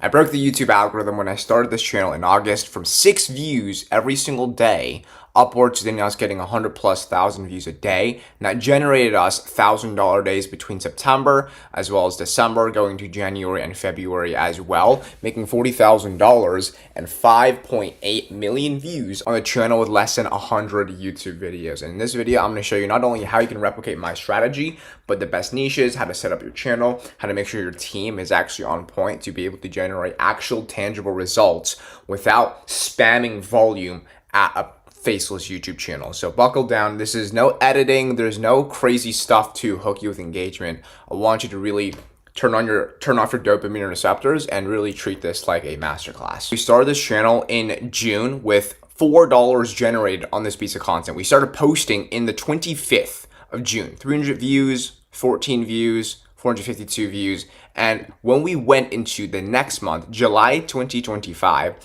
I broke the YouTube algorithm when I started this channel in August from 6 views every single day upwards to then us getting 100 plus thousand views a day. And that generated us $1,000 days between September as well as December, going to January and February as well, making $40,000 and 5.8 million views on a channel with less than 100 YouTube videos. And in this video, I'm going to show you not only how you can replicate my strategy, but the best niches, how to set up your channel, how to make sure your team is actually on point to be able to generate actual tangible results without spamming volume at a faceless YouTube channel. So buckle down. This is no editing. There's no crazy stuff to hook you with engagement. I want you to really turn off your dopamine receptors and really treat this like a masterclass. We started this channel in June with $4 generated on this piece of content. We started posting in the 25th of June. 300 views, 14 views, 452 views. And when we went into the next month, July 2025,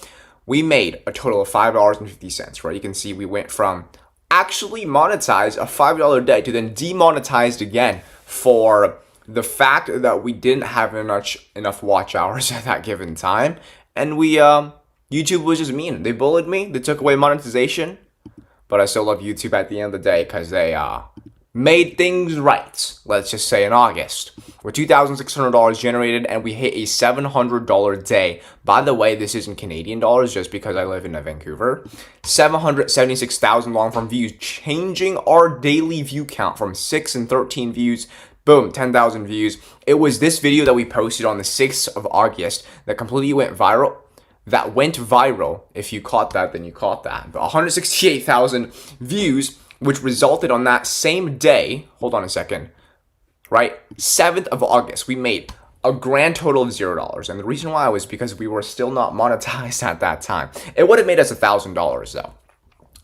we made a total of $5.50, right? You can see we went from actually monetized a $5 day to then demonetized again for the fact that we didn't have enough watch hours at that given time. And YouTube was just mean. They bullied me. They took away monetization. But I still love YouTube at the end of the day because they made things right, let's just say in August. With $2,600 generated and we hit a $700 day. By the way, this isn't Canadian dollars just because I live in Vancouver. 776,000 long-form views, changing our daily view count from 6 and 13 views. Boom, 10,000 views. It was this video that we posted on the 6th of August that completely went viral. That went viral. If you caught that, then you caught that. But 168,000 views, which resulted on that same day, hold on a second, right? 7th of August, we made a grand total of $0. And the reason why was because we were still not monetized at that time. It would have made us $1,000 though.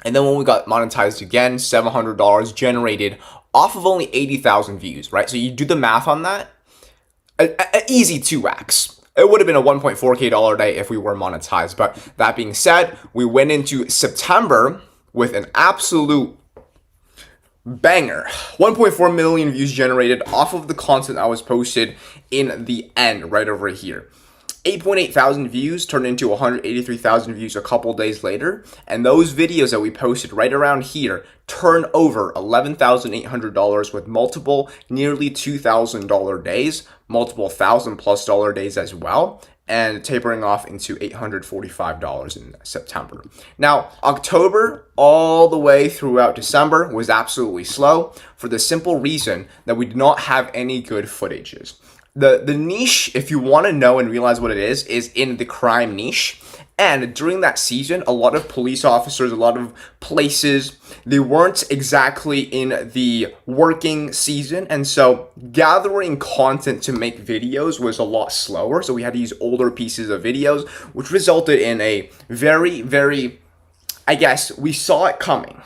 And then when we got monetized again, $700 generated off of only 80,000 views, right? So you do the math on that, an easy 2x. It would have been a $1.4K day if we were monetized. But that being said, we went into September with an absolute banger. 1.4 million views generated off of the content that was posted in the end right over here. 8.8 thousand views turned into 183,000 views a couple days later. And those videos that we posted right around here turned over $11,800 with multiple nearly $2,000 days, multiple $1,000+ days as well, and tapering off into $845 in September. Now, October all the way throughout December was absolutely slow for the simple reason that we did not have any good footages. The niche, if you want to know and realize what it is in the crime niche. And during that season, a lot of police officers, a lot of places, they weren't exactly in the working season. And so gathering content to make videos was a lot slower. So we had to use older pieces of videos, which resulted in a very, very, I guess, we saw it coming.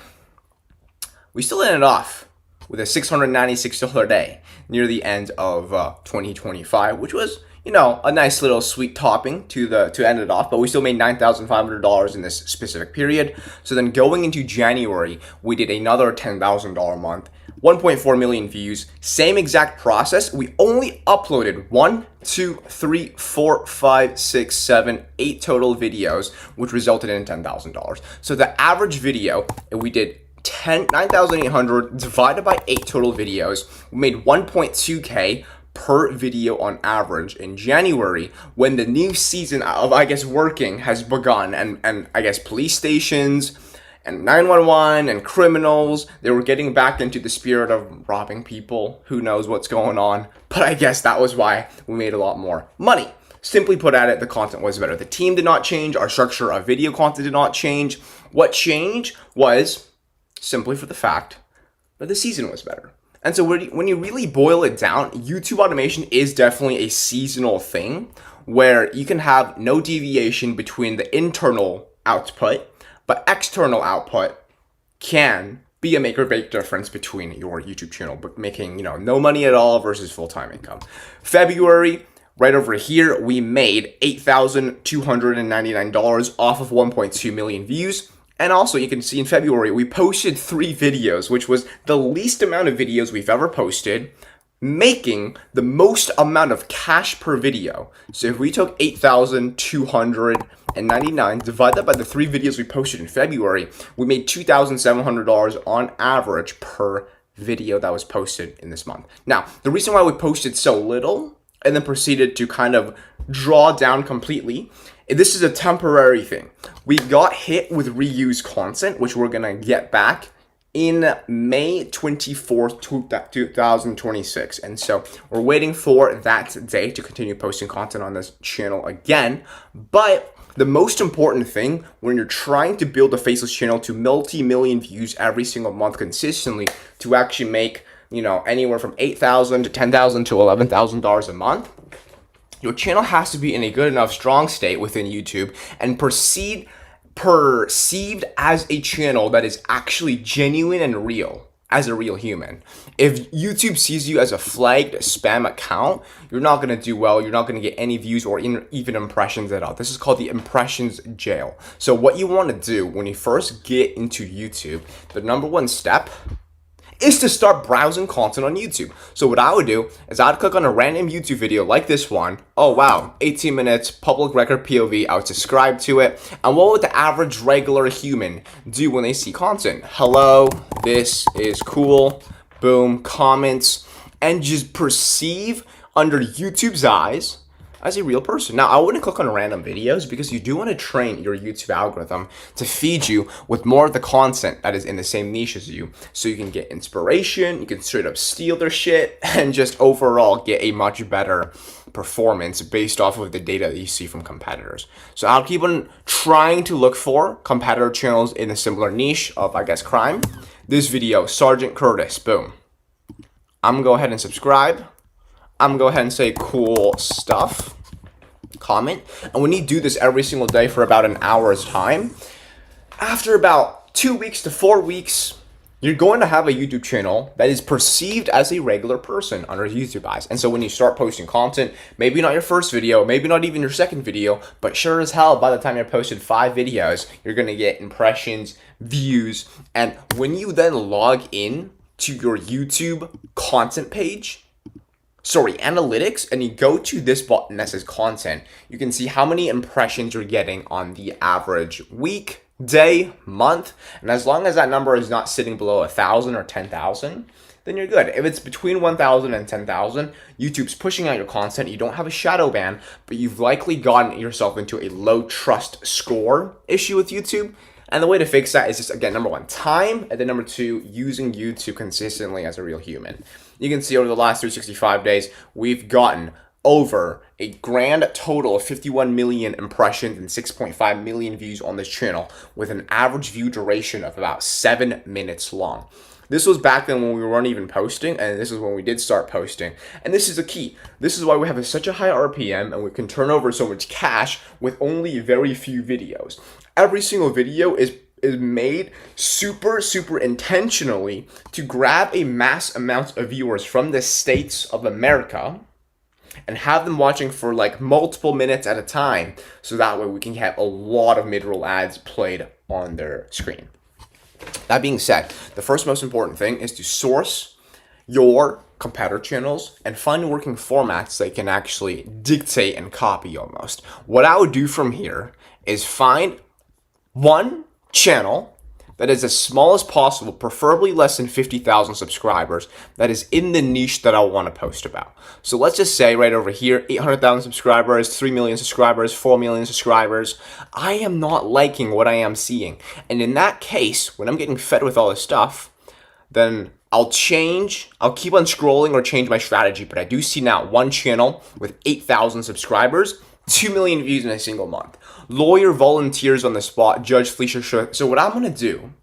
We still ended off with a $696 day near the end of 2025, which was, you know, a nice little sweet topping to end it off, but we still made $9,500 in this specific period. So then going into January, we did another $10,000 month, 1.4 million views, same exact process. We only uploaded 1, 2, 3, 4, 5, 6, 7, 8 total videos, which resulted in $10,000. So the average video, we did 9,800 divided by 8 total videos. We made 1.2K per video on average in January when the new season of, I guess, working has begun, and I guess police stations and 911 and criminals, they were getting back into the spirit of robbing people. Who knows what's going on, but I guess that was why we made a lot more money. Simply put at it, the content was better. The team did not change. Our structure of video content did not change. What changed was simply for the fact that the season was better. And so when you really boil it down, YouTube automation is definitely a seasonal thing where you can have no deviation between the internal output, but external output can be a make or break difference between your YouTube channel, but making, you know, no money at all versus full-time income. February, right over here, we made $8,299 off of 1.2 million views. And also, you can see in February, we posted 3 videos, which was the least amount of videos we've ever posted. making the most amount of cash per video. So if we took 8,299, divide that by the 3 videos we posted in February, we made $2,700 on average per video that was posted in this month. Now, the reason why we posted so little and then proceeded to kind of draw down completely, this is a temporary thing. We got hit with reused content, which we're gonna get back in May 24th, 2026. And so we're waiting for that day to continue posting content on this channel again. But the most important thing when you're trying to build a faceless channel to multi-million views every single month consistently to actually make, anywhere from $8,000 to $10,000 to $11,000 a month, your channel has to be in a good enough strong state within YouTube and perceived as a channel that is actually genuine and real, as a real human. If YouTube sees you as a flagged spam account, you're not going to do well. You're not going to get any views or even impressions at all. This is called the impressions jail. So what you want to do when you first get into YouTube, the number one step is to start browsing content on YouTube. So what I would do is I'd click on a random YouTube video like this one. Oh wow, 18 minutes, public record POV. I would subscribe to it. And what would the average regular human do when they see content? Hello, this is cool, boom, comments, and just perceive under YouTube's eyes as a real person. Now, I wouldn't click on random videos because you do want to train your YouTube algorithm to feed you with more of the content that is in the same niche as you, so you can get inspiration, you can straight up steal their shit, and just overall get a much better performance based off of the data that you see from competitors. So I'll keep on trying to look for competitor channels in a similar niche of, crime. This video, Sergeant Curtis, boom. I'm gonna go ahead and subscribe. I'm gonna go ahead and say cool stuff, comment, and when you do this every single day for about an hour's time, after about 2 weeks to 4 weeks, you're going to have a YouTube channel that is perceived as a regular person under YouTube eyes. And so when you start posting content, maybe not your first video, maybe not even your second video, but sure as hell, by the time you've posted 5 videos, you're gonna get impressions, views, and when you then log in to your YouTube content page, analytics, and you go to this button that says content, you can see how many impressions you're getting on the average week, day, month, and as long as that number is not sitting below 1,000 or 10,000, then you're good. If it's between 1,000 and 10,000, YouTube's pushing out your content. You don't have a shadow ban, but you've likely gotten yourself into a low trust score issue with YouTube. And the way to fix that is just, again, number 1, time, and then number 2, using YouTube consistently as a real human. You can see over the last 365 days, we've gotten over a grand total of 51 million impressions and 6.5 million views on this channel with an average view duration of about 7 minutes long. This was back then when we weren't even posting, and this is when we did start posting. And this is the key. This is why we have such a high RPM and we can turn over so much cash with only very few videos. Every single video is made super intentionally to grab a mass amount of viewers from the states of America and have them watching for multiple minutes at a time, so that way we can have a lot of mid-roll ads played on their screen. That being said, the first most important thing is to source your competitor channels and find working formats that can actually dictate and copy almost. What I would do from here is find one channel that is as small as possible, preferably less than 50,000 subscribers, that is in the niche that I want to post about. So let's just say right over here, 800,000 subscribers, 3 million subscribers, 4 million subscribers. I am not liking what I am seeing. And in that case, when I'm getting fed with all this stuff, then I'll keep on scrolling or change my strategy. But I do see now one channel with 8,000 subscribers, 2 million views in a single month. Lawyer volunteers on the spot, Judge Fleischer. So what I'm going to do,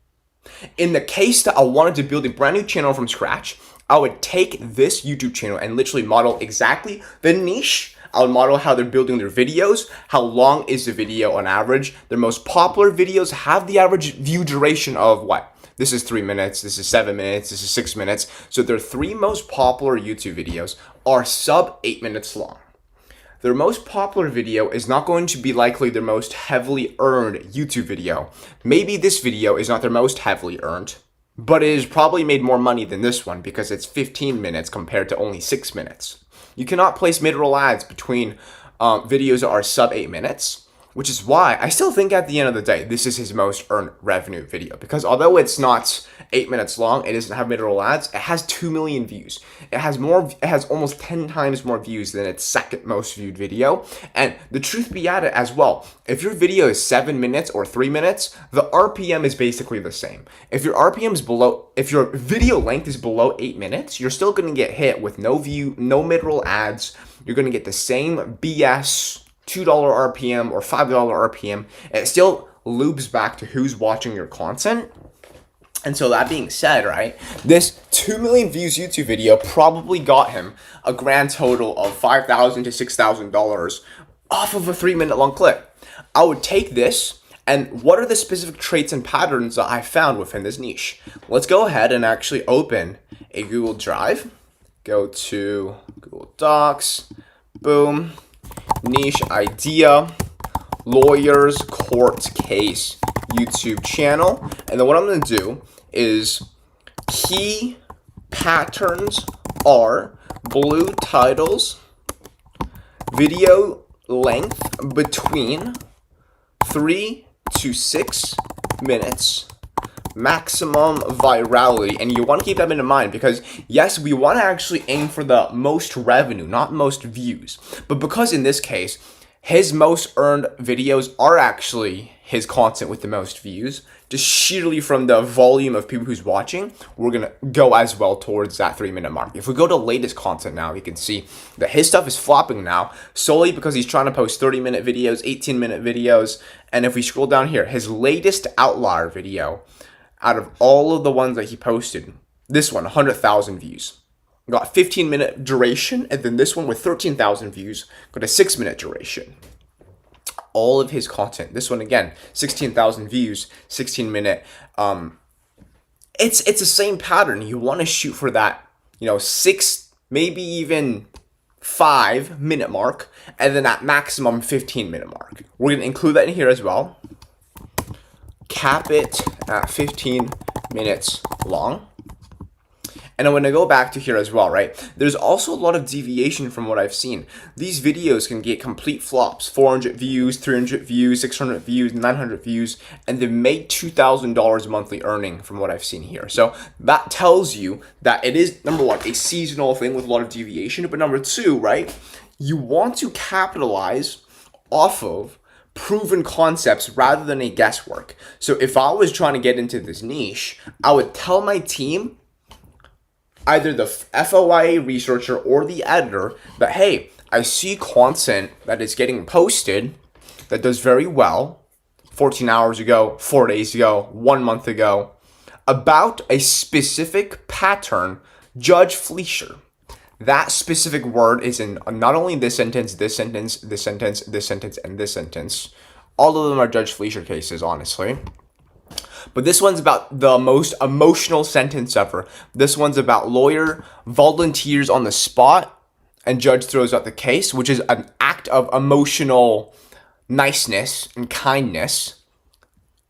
in the case that I wanted to build a brand new channel from scratch, I would take this YouTube channel and literally model exactly the niche. I would model how they're building their videos, how long is the video on average. Their most popular videos have the average view duration of what? This is 3 minutes, this is 7 minutes, this is 6 minutes. So their 3 most popular YouTube videos are sub 8 minutes long. Their most popular video is not going to be likely their most heavily earned YouTube video. Maybe this video is not their most heavily earned, but it has probably made more money than this one because it's 15 minutes compared to only 6 minutes. You cannot place mid-roll ads between videos that are sub 8 minutes, which is why I still think at the end of the day, this is his most earned revenue video, because although it's not 8 minutes long, it doesn't have mid-roll ads, it has 2 million views. It has almost 10 times more views than its second most viewed video. And the truth be at it as well, if your video is 7 minutes or 3 minutes, the RPM is basically the same. If your video length is below 8 minutes, you're still gonna get hit with no mid-roll ads. You're gonna get the same BS $2 RPM or $5 RPM. It still loops back to who's watching your content. And so that being said, right, this 2 million views YouTube video probably got him a grand total of $5,000 to $6,000 off of a 3-minute long clip. I would take this, and what are the specific traits and patterns that I found within this niche? Let's go ahead and actually open a Google Drive. Go to Google Docs, boom. Niche idea, lawyers court case YouTube channel. And then what I'm going to do is key patterns are blue titles, video length between 3 to 6 minutes, maximum virality. And you want to keep that in mind because yes, we want to actually aim for the most revenue, not most views. But because in this case, his most earned videos are actually his content with the most views, just sheerly from the volume of people who's watching, we're going to go as well towards that 3-minute mark. If we go to latest content now, you can see that his stuff is flopping now solely because he's trying to post 30-minute videos, 18-minute videos. And if we scroll down here, his latest outlier video, out of all of the ones that he posted, this one, 100,000 views. Got 15-minute duration, and then this one with 13,000 views got a 6-minute duration. All of his content, this one again, 16,000 views, 16-minute. It's the same pattern. You want to shoot for that, 6, maybe even 5-minute mark, and then at maximum 15-minute mark. We're gonna include that in here as well. Cap it at 15 minutes long. And I'm going to go back to here as well, right? There's also a lot of deviation from what I've seen. These videos can get complete flops, 400 views, 300 views, 600 views, 900 views, and they've made $2,000 monthly earning from what I've seen here. So that tells you that it is, number one, a seasonal thing with a lot of deviation, but number two, right? You want to capitalize off of proven concepts rather than a guesswork. So if I was trying to get into this niche, I would tell my team, either the FOIA researcher or the editor, that, hey, I see content that is getting posted that does very well 14 hours ago, 4 days ago, 1 month ago, about a specific pattern, Judge Fleischer. That specific word is in not only this sentence, this sentence, this sentence, this sentence, and this sentence. All of them are Judge Fleischer cases, honestly. But this one's about the most emotional sentence ever. This one's about lawyer volunteers on the spot and judge throws out the case, which is an act of emotional niceness and kindness.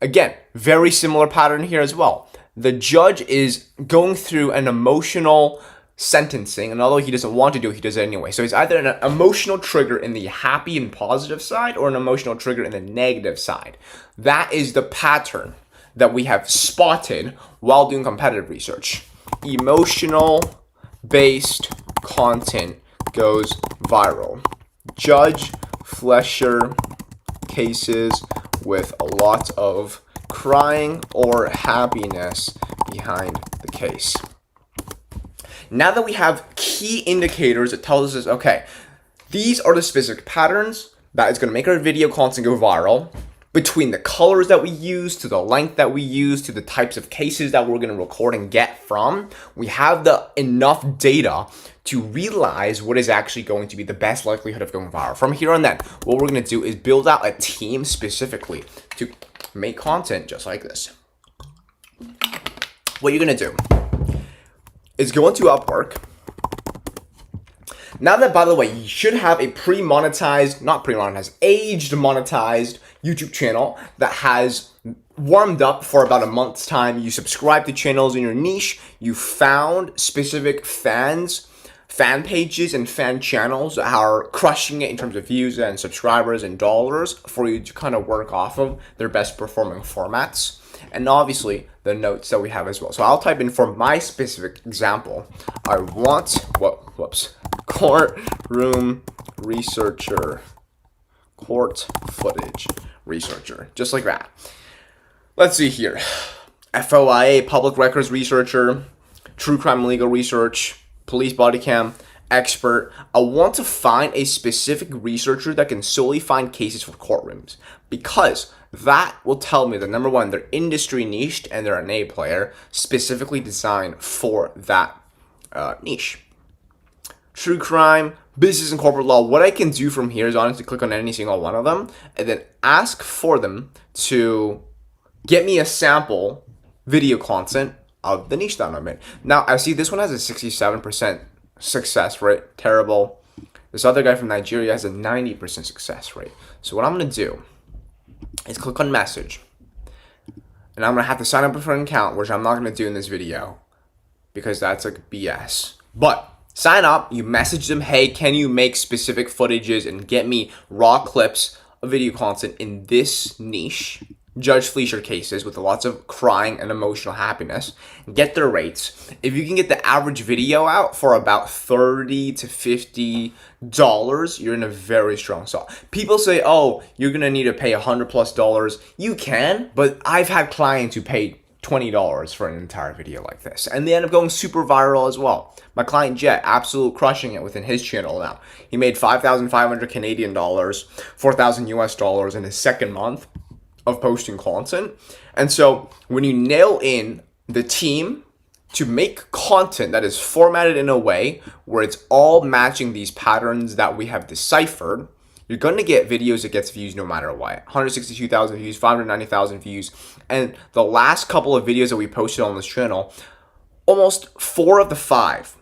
Again, very similar pattern here as well. The judge is going through an emotional sentencing, and although he doesn't want to do it, he does it anyway. So it's either an emotional trigger in the happy and positive side or an emotional trigger in the negative side. That is the pattern that we have spotted while doing competitive research. Emotional based content goes viral. Judge Fleischer cases with a lot of crying or happiness behind the case. Now that we have key indicators that tells us, okay, these are the specific patterns that is going to make our video content go viral, between the colors that we use, to the length that we use, to the types of cases that we're going to record and get from, we have the enough data to realize what is actually going to be the best likelihood of going viral. From here on then, what we're going to do is build out a team specifically to make content just like this. What you're going to do is go into Upwork. Now that, by the way, you should have a aged monetized YouTube channel that has warmed up for about a month's time. You subscribe to channels in your niche. You found specific fans, fan pages, and fan channels that are crushing it in terms of views and subscribers and dollars for you to kind of work off of their best performing formats. And obviously the notes that we have as well. So I'll type in for my specific example, I want, courtroom researcher, court footage researcher, just like that. Let's see here. FOIA, public records researcher, true crime legal research, police body cam, expert. I want to find a specific researcher that can solely find cases for courtrooms, because that will tell me that, number one, they're industry niched and they're an A player specifically designed for that niche. True crime, business and corporate law. What I can do from here is honestly click on any single one of them and then ask for them to get me a sample video content of the niche that I'm in. Now, I see this one has a 67% success rate. Terrible. This other guy from Nigeria has a 90% success rate. So what I'm going to do is click on message. And I'm going to have to sign up for an account, which I'm not going to do in this video because that's like BS. But sign up, you message them, hey, can you make specific footages and get me raw clips of video content in this niche? Judge Fleischer cases with lots of crying and emotional happiness. Get their rates. If you can get the average video out for about $30 to $50, you're in a very strong spot. People say, oh, you're going to need to pay $100+. You can, but I've had clients who paid $20 for an entire video like this, and they end up going super viral as well. My client Jet, absolute crushing it within his channel now. He made 5,500 Canadian dollars, 4,000 US dollars in his second month of posting content. And so when you nail in the team to make content that is formatted in a way where it's all matching these patterns that we have deciphered, you're going to get videos that gets views no matter what. 162,000 views, 590,000 views. And the last couple of videos that we posted on this channel, almost 4 of the 5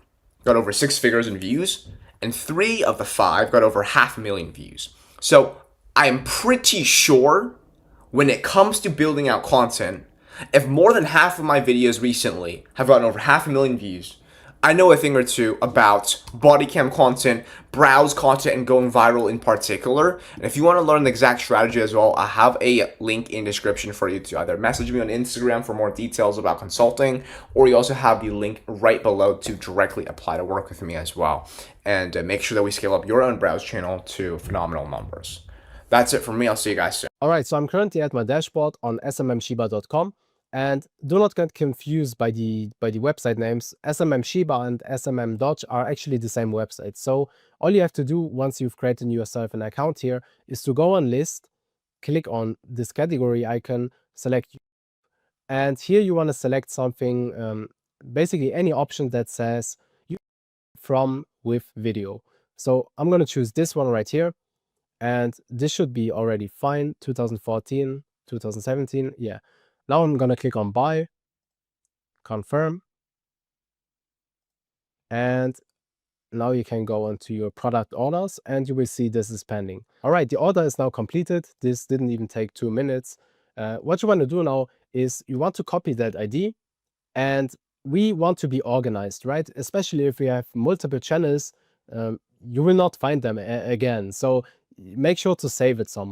got over 6 figures in views, and 3 of the 5 got over 500,000 views. So I'm pretty sure when it comes to building out content, if more than half of my videos recently have gotten over 500,000 views, I know a thing or two about body cam content, browse content, and going viral in particular. And if you want to learn the exact strategy as well, I have a link in description for you to either message me on Instagram for more details about consulting, or you also have the link right below to directly apply to work with me as well. And make sure that we scale up your own browse channel to phenomenal numbers. That's it from me. I'll see you guys soon. All right, so I'm currently at my dashboard on smmshiba.com, and do not get confused by the website names. SMM and SMM Dodge are actually the same website. So all you have to do once you've created yourself an account here is to go on list, click on this category icon, select, and here you want to select something, basically any option that says you from with video. So I'm going to choose this one right here. And this should be already fine. 2014, 2017. Yeah. Now I'm going to click on buy, confirm. And now you can go onto your product orders and you will see this is pending. All right. The order is now completed. This didn't even take 2 minutes. What you want to do now is you want to copy that ID, and we want to be organized, right? Especially if we have multiple channels, you will not find them again. So make sure to save it somewhere.